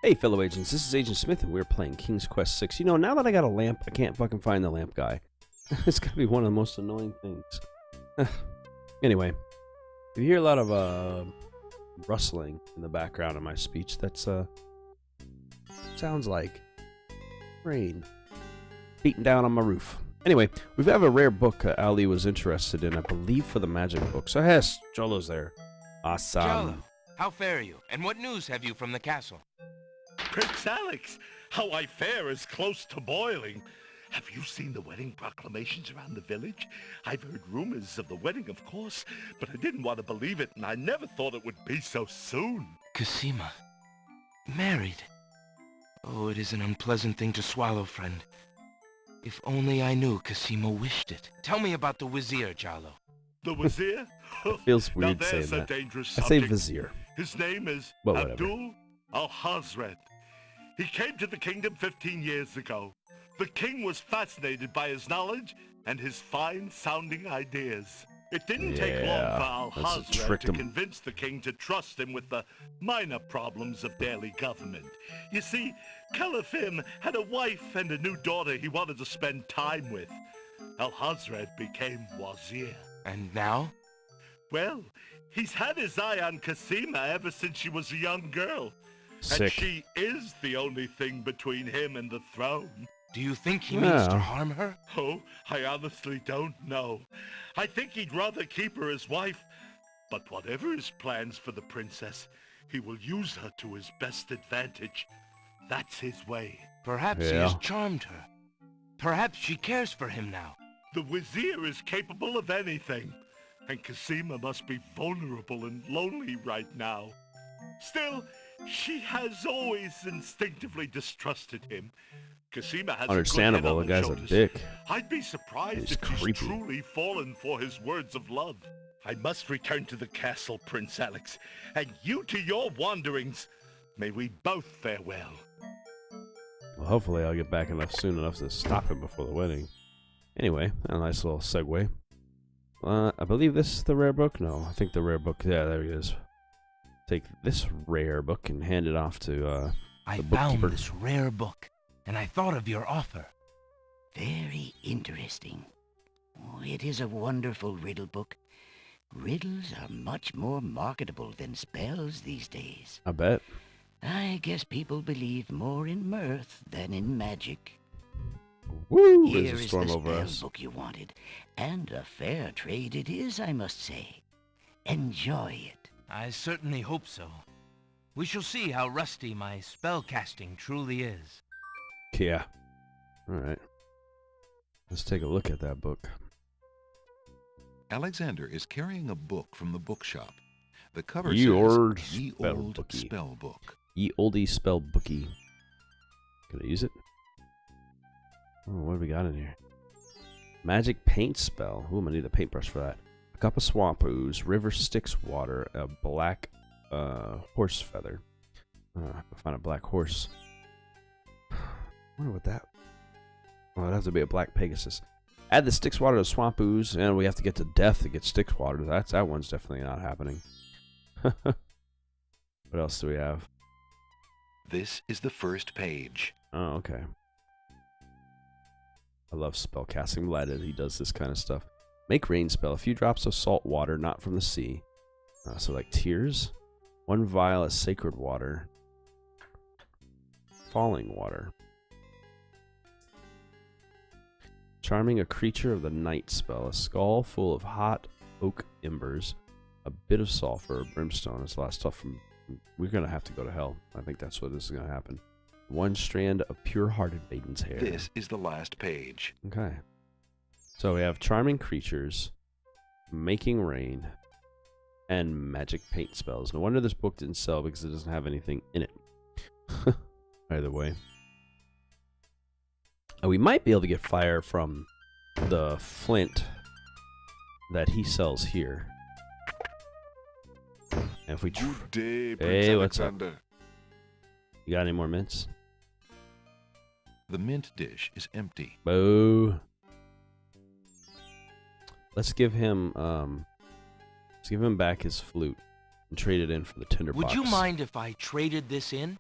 Hey, fellow agents, this is Agent Smith, and we're playing King's Quest 6. You know, now that I got a lamp, I can't fucking find the lamp guy. It's gotta be one of the most annoying things. Anyway, if you hear a lot of rustling in the background of my speech, that's sounds like rain beating down on my roof. Anyway, we have a rare book Ali was interested in, I believe, for the magic book. So yes, Jolo's there. Awesome. Jolo, how fare you? And what news have you from the castle? Prince Alex, how I fare is close to boiling. Have you seen the wedding proclamations around the village? I've heard rumors of the wedding, of course, but I didn't want to believe it, and I never thought it would be so soon. Cosima. Married. Oh, it is an unpleasant thing to swallow, friend. If only I knew Cosima wished it. Tell me about the Vizier, Jolo. The Vizier? It feels weird now saying there's a that. dangerous I say subject. Vizier. His name is Well, whatever. Abdul al-Hazred. He came to the kingdom 15 years ago. The king was fascinated by his knowledge and his fine-sounding ideas. It didn't take long for al-Hazred to convince the king to trust him with the minor problems of daily government. You see, Caliph had a wife and a new daughter he wanted to spend time with. Al-Hazred became Wazir. And now? Well, he's had his eye on Cosima ever since she was a young girl. Sick. And she is the only thing between him and the throne. Do you think he means to harm her? Oh, I honestly don't know. I think he'd rather keep her as wife. But whatever his plans for the princess, he will use her to his best advantage. That's his way. Perhaps he has charmed her. Perhaps she cares for him now. The Vizier is capable of anything. And Cosima must be vulnerable and lonely right now. Still, she has always instinctively distrusted him. Cosima has understandable. A the good head guy's on a her dick. shoulders. I'd be surprised He's if creepy. she's truly fallen for his words of love. I must return to the castle, Prince Alex, and you to your wanderings. May we both fare well. Well, hopefully I'll get back soon enough to stop him before the wedding. Anyway, a nice little segue. I believe this is the rare book. No, I think the rare book. Yeah, there he is. Take this rare book and hand it off to I the found bookkeeper. this rare book, and I thought of your offer. Very interesting. Oh, it is a wonderful riddle book. Riddles are much more marketable than spells these days. I bet. I guess people believe more in mirth than in magic. Woo! Here There's a is storm the over spell us. book you wanted, and a fair trade it is, I must say. Enjoy it. I certainly hope so. We shall see how rusty my spell casting truly is. Yeah. All right. Let's take a look at that book. Alexander is carrying a book from the bookshop. The cover Ye says, old Ye spell Old bookie. Spell Book. Ye oldie spell bookie. Can I use it? Oh, what do we got in here? Magic paint spell. Ooh, I'm gonna need a paintbrush for that. A cup of swamp ooze, river Styx water, a black horse feather. I have to find a black horse. Wonder what that. Oh, it'd have to be a black Pegasus. Add the Styx water to swamp ooze, and we have to get to death to get Styx water. That one's definitely not happening. What else do we have? This is the first page. Oh, okay. I love spellcasting. I'm glad that he does this kind of stuff. Make rain spell. A few drops of salt water, not from the sea. So like tears. 1 vial of sacred water. Falling water. Charming a creature of the night spell. A skull full of hot oak embers. A bit of sulfur, brimstone. That's a lot of stuff from... We're going to have to go to hell. I think that's what this is going to happen. 1 strand of pure-hearted maiden's hair. This is the last page. Okay. So we have charming creatures, making rain, and magic paint spells. No wonder this book didn't sell because it doesn't have anything in it. Either way. We might be able to get fire from the flint that he sells here. And if we Good day, Prince Hey, what's up? Alexander. You got any more mints? The mint dish is empty. Boo. Let's give him back his flute and trade it in for the tinderbox. Would you mind if I traded this in?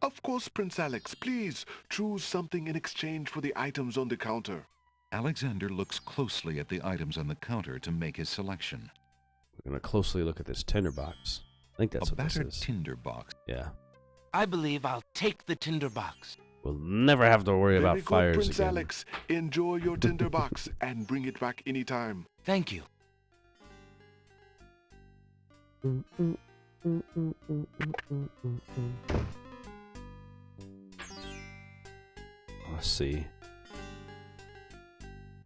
Of course, Prince Alex. Please choose something in exchange for the items on the counter. Alexander looks closely at the items on the counter to make his selection. We're going to closely look at this tinderbox. I think that's A what this battered is. tinder box. Yeah. I believe I'll take the tinderbox. We'll never have to worry about Very good, fires Prince again. Alex. Enjoy your tinderbox and bring it back anytime. Thank you. Let's see.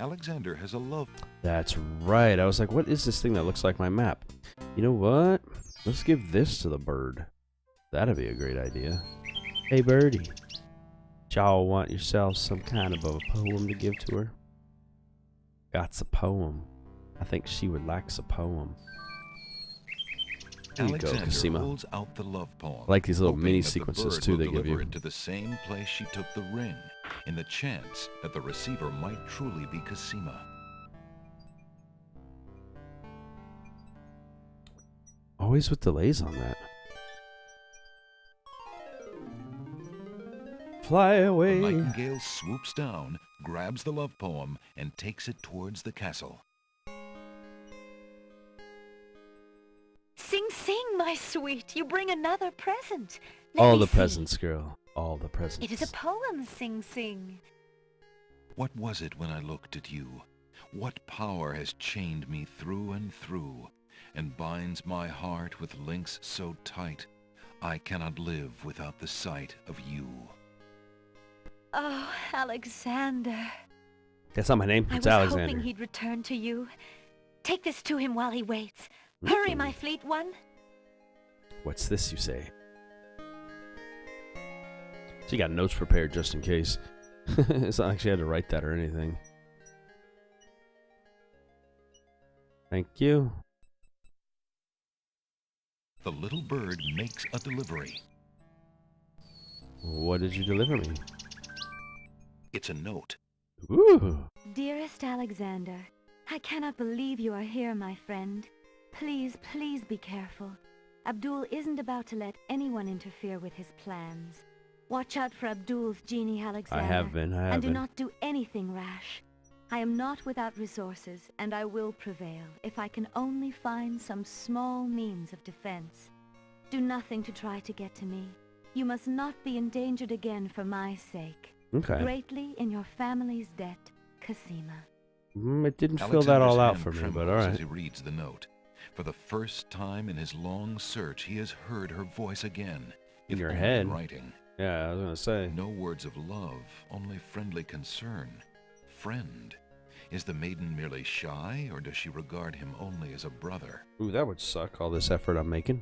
Alexander has a love. That's right. I was like, what is this thing that looks like my map? You know what? Let's give this to the bird. That'd be a great idea. Hey, birdie. Y'all want yourselves some kind of a poem to give to her? Got a poem. I think she would like a poem. There you go, Alexander Cosima. holds out the love poem. I like these little hoping mini that the sequences bird too will they give deliver you. it to the same place she took the ring, in the chance that the receiver might truly be Cosima. Always with delays on that. Fly The away. nightingale swoops down, grabs the love poem, and takes it towards the castle. Sing, sing, my sweet. You bring another present. Let All me the see. presents, girl. All the presents. It is a poem, Sing Sing. What was it when I looked at you? What power has chained me through and through, and binds my heart with links so tight, I cannot live without the sight of you. Oh, Alexander. That's not my name. I It's was Alexander. hoping he'd return to you. Take this to him while he waits. Hurry, Ooh. my fleet one. What's this, you say? So you got notes prepared just in case. It's not like she had to write that or anything. Thank you. The little bird makes a delivery. What did you deliver me? It's a note. Ooh. Dearest Alexander, I cannot believe you are here, my friend. Please, please be careful. Abdul isn't about to let anyone interfere with his plans. Watch out for Abdul's genie, Alexander. I have been. And do not do anything rash. I am not without resources, and I will prevail if I can only find some small means of defense. Do nothing to try to get to me. You must not be endangered again for my sake. Okay. Greatly in your family's debt, Cosima. It didn't fill that all out Alexander's for hand me, but trembles as alright. he reads the note. For the first time in his long search, he has heard her voice again. In if your only head. writing. Yeah, I was gonna say. No words of love, only friendly concern. Friend. Is the maiden merely shy, or does she regard him only as a brother? Ooh, that would suck, all this effort I'm making.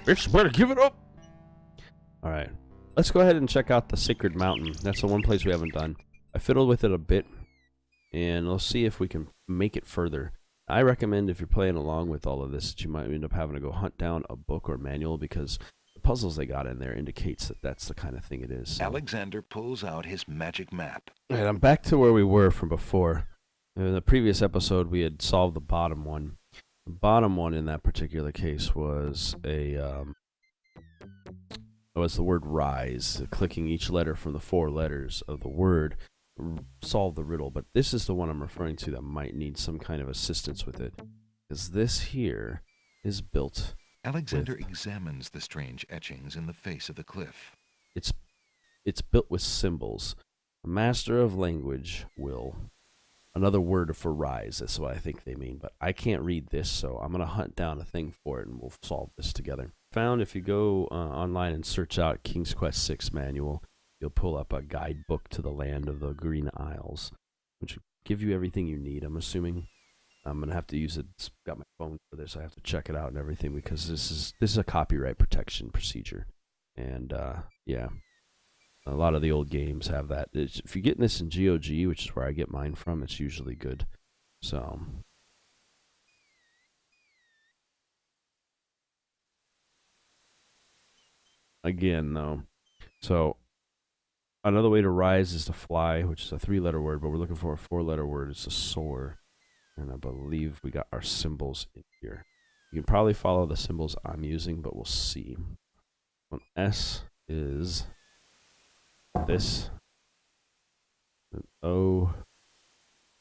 Bitch, better give it up! Alright. Let's go ahead and check out the Sacred Mountain. That's the one place we haven't done. I fiddled with it a bit, and let's see if we can make it further. I recommend if you're playing along with all of this that you might end up having to go hunt down a book or manual, because the puzzles they got in there indicates that that's the kind of thing it is. So. Alexander pulls out his magic map. Alright, I'm back to where we were from before. In the previous episode, we had solved the bottom one. The bottom one in that particular case was was the word rise. Clicking each letter from the 4 letters of the word solve the riddle. But this is the one I'm referring to that might need some kind of assistance with it, because this here is built. Alexander examines the strange etchings in the face of the cliff. It's built with symbols. A master of language will. Another word for rise, that's what I think they mean. But I can't read this, so I'm going to hunt down a thing for it, and we'll solve this together. Found if you go online and search out King's Quest 6 manual, you'll pull up a guidebook to the land of the Green Isles, which will give you everything you need, I'm assuming. I'm going to have to use it. It's got my phone for this. I have to check it out and everything, because this is a copyright protection procedure. And, yeah. A lot of the old games have that. If you're getting this in GOG, which is where I get mine from, it's usually good. So, again, though. So, another way to rise is to fly, which is a 3-letter word, but we're looking for a 4-letter word. It's to soar. And I believe we got our symbols in here. You can probably follow the symbols I'm using, but we'll see. One S is this. And O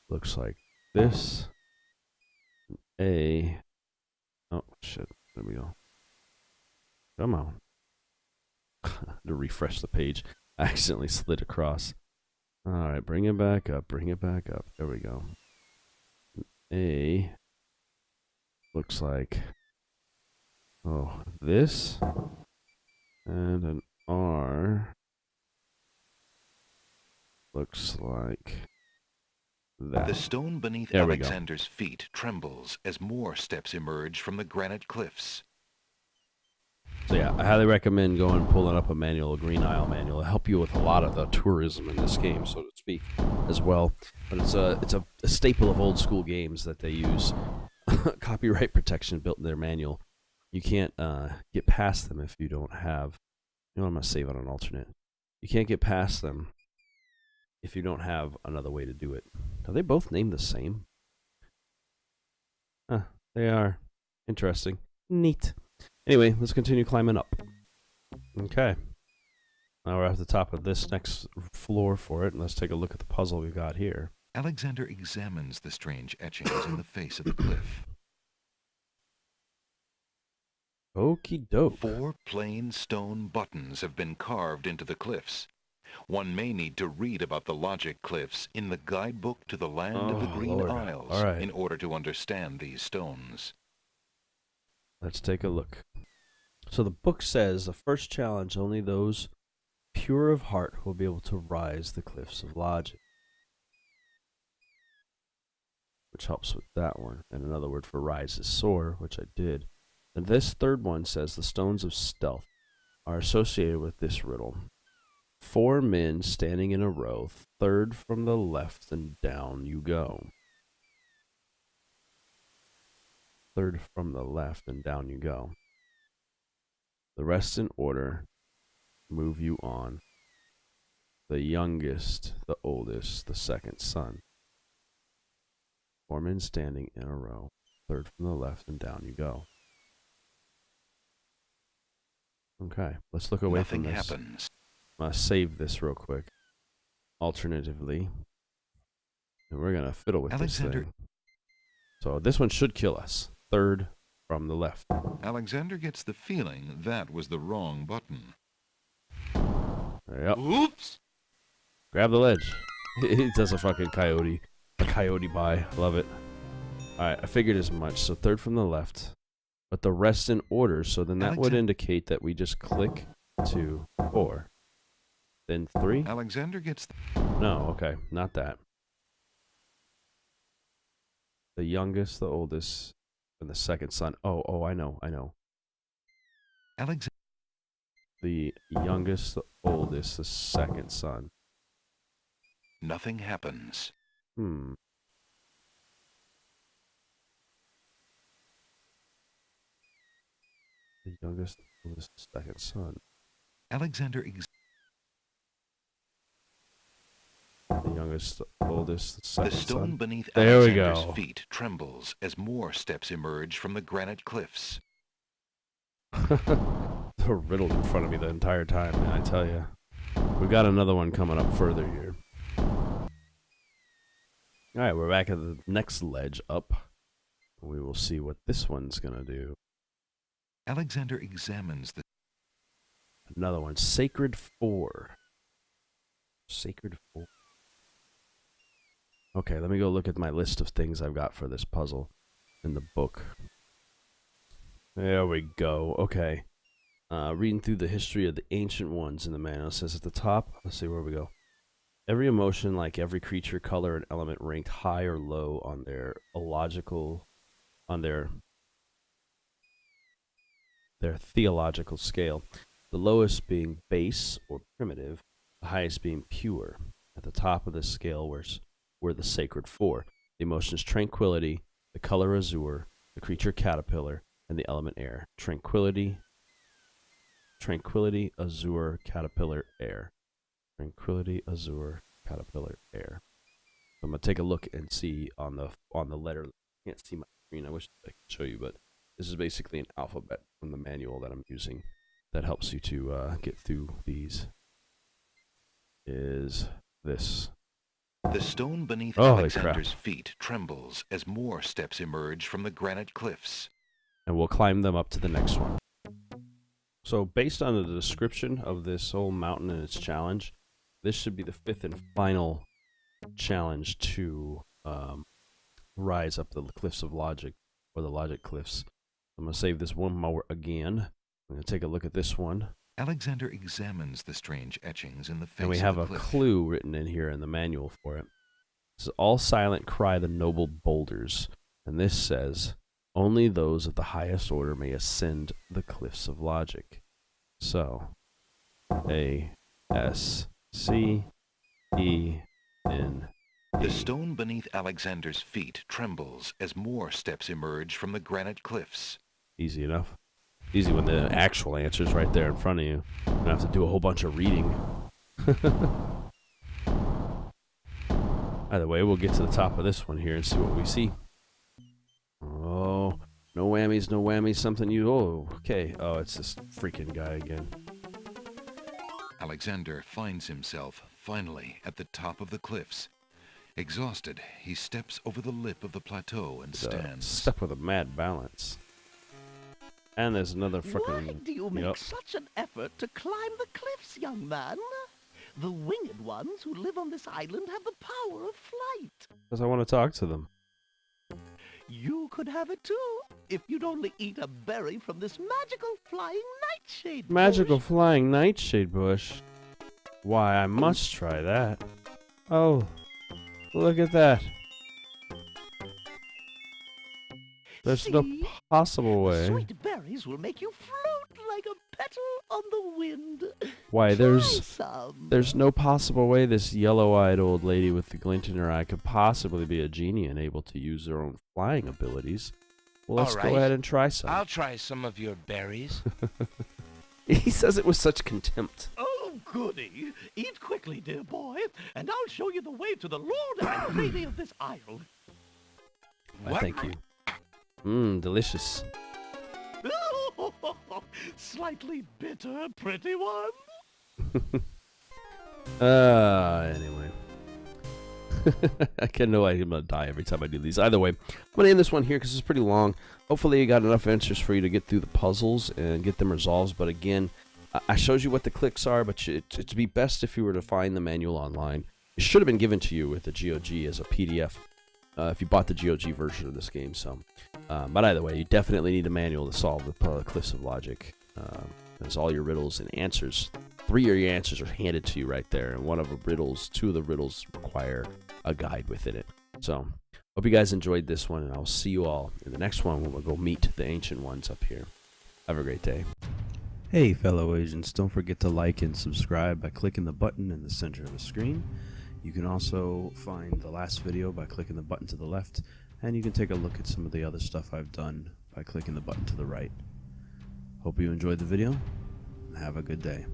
looks like this. And A. Oh shit! There we go. Come on. To refresh the page, I accidentally slid across. All right, bring it back up. Bring it back up. There we go. A looks like this, and an R looks like that. The stone beneath There we go. Alexander's feet trembles as more steps emerge from the granite cliffs. So yeah, I highly recommend going pulling up a manual, a Green Isle manual. It'll help you with a lot of the tourism in this game, so to speak, as well. But it's a staple of old school games that they use copyright protection built in their manual. You can't get past them if you don't have. You know, I'm gonna save on an alternate. You can't get past them if you don't have another way to do it. Are they both named the same? Huh, they are. Interesting. Neat. Anyway, let's continue climbing up. Okay. Now we're at the top of this next floor for it, and let's take a look at the puzzle we've got here. Alexander examines the strange etchings in the face of the cliff. Okie doke. 4 plain stone buttons have been carved into the cliffs. One may need to read about the logic cliffs in the guidebook to the land of the Green Lord. Isles All right. in order to understand these stones. Let's take a look. So the book says the first challenge, only those pure of heart will be able to rise the cliffs of logic. Which helps with that one. And another word for rise is soar, which I did. And this third one says the stones of stealth are associated with this riddle. 4 men standing in a row, third from the left, and down you go. Third from the left, and down you go. The rest in order, move you on. The youngest, the oldest, the second son. 4 men standing in a row, third from the left, and down you go. Okay, let's look away Nothing from this. happens. I'm going to save this real quick. Alternatively, and we're going to fiddle with Alexander. this thing. So this one should kill us. Third from the left. Alexander gets the feeling that was the wrong button. Yep. Oops! Grab the ledge. It does a fucking coyote. A coyote by. Love it. Alright, I figured as much. So third from the left. But the rest in order. So then that would indicate that we just click 2, 4. Then 3? Alexander gets No, okay. Not that. The youngest, the oldest, and the second son. Oh, I know. Alexander. The youngest, the oldest, the second son. Nothing happens. The youngest, the oldest, the second son. Alexander The youngest, the oldest, the second The stone son. beneath There we Alexander's go. feet trembles as more steps emerge from the granite cliffs. They're riddled in front of me the entire time, man, I tell you. We've got another one coming up further here. Alright, we're back at the next ledge up. We will see what this one's gonna do. Alexander examines the Another one. Sacred 4. Sacred 4. Okay, let me go look at my list of things I've got for this puzzle in the book. There we go. Okay. Reading through the history of the ancient ones in the manual, it says at the top, let's see where we go. Every emotion, like every creature, color, and element ranked high or low on their theological scale. The lowest being base or primitive, the highest being pure. At the top of this scale were the sacred 4. The emotions tranquility, the color azure, the creature caterpillar, and the element air. Tranquility, azure, caterpillar, air. Tranquility, azure, caterpillar, air. So I'm gonna take a look and see on the letter. I can't see my screen. I wish I could show you, but this is basically an alphabet from the manual that I'm using. that helps you to get through these is this. The stone beneath Holy Alexander's crap. feet trembles as more steps emerge from the granite cliffs. And we'll climb them up to the next one. So based on the description of this whole mountain and its challenge, this should be the 5th and final challenge to rise up the cliffs of logic, or the logic cliffs. I'm going to save this one more again. I'm going to take a look at this one. Alexander examines the strange etchings in the face And we of have the a cliff. clue written in here in the manual for it. This is all silent cry the noble boulders. And this says, only those of the highest order may ascend the cliffs of logic. So, A, S, C, E, N. The stone beneath Alexander's feet trembles as more steps emerge from the granite cliffs. Easy enough. Easy when the actual answer's right there in front of you. You don't have to do a whole bunch of reading. Either way, we'll get to the top of this one here and see what we see. Oh, no whammies, no whammies, something you... Oh, okay. Oh, it's this freaking guy again. Alexander finds himself, finally, at the top of the cliffs. Exhausted, he steps over the lip of the plateau and stands. Step with a mad balance. And there's another Why freaking... do you make Yep. such an effort to climb the cliffs, young man? The winged ones who live on this island have the power of flight. Because I want to talk to them. You could have it too, if you'd only eat a berry from this magical flying nightshade Magical bush. flying nightshade bush. Why, I must try that. Oh, look at that. There's no See? possible way. Sweet berries will make you float like a petal on the wind. Why, Try there's some. no possible way this yellow-eyed old lady with the glint in her eye could possibly be a genie and able to use her own flying abilities. Well, let's All go right. ahead and try some. I'll try some of your berries. He says it with such contempt. Oh, goody. Eat quickly, dear boy, and I'll show you the way to the lord and lady of this isle. I What? thank you. Mmm, delicious. Slightly bitter, pretty one. Anyway. I can know I'm gonna die every time I do these. Either way, I'm gonna end this one here because it's pretty long. Hopefully you got enough answers for you to get through the puzzles and get them resolved. But again, I showed you what the clicks are, but it'd be best if you were to find the manual online. It should have been given to you with the GOG as a PDF if you bought the GOG version of this game. So, but either way, you definitely need a manual to solve the Cliffs of Logic. There's all your riddles and answers. 3 of your answers are handed to you right there, and 2 of the riddles require a guide within it. So, hope you guys enjoyed this one, and I'll see you all in the next one when we'll go meet the ancient ones up here. Have a great day. Hey, fellow agents, don't forget to like and subscribe by clicking the button in the center of the screen. You can also find the last video by clicking the button to the left, and you can take a look at some of the other stuff I've done by clicking the button to the right. Hope you enjoyed the video, and have a good day.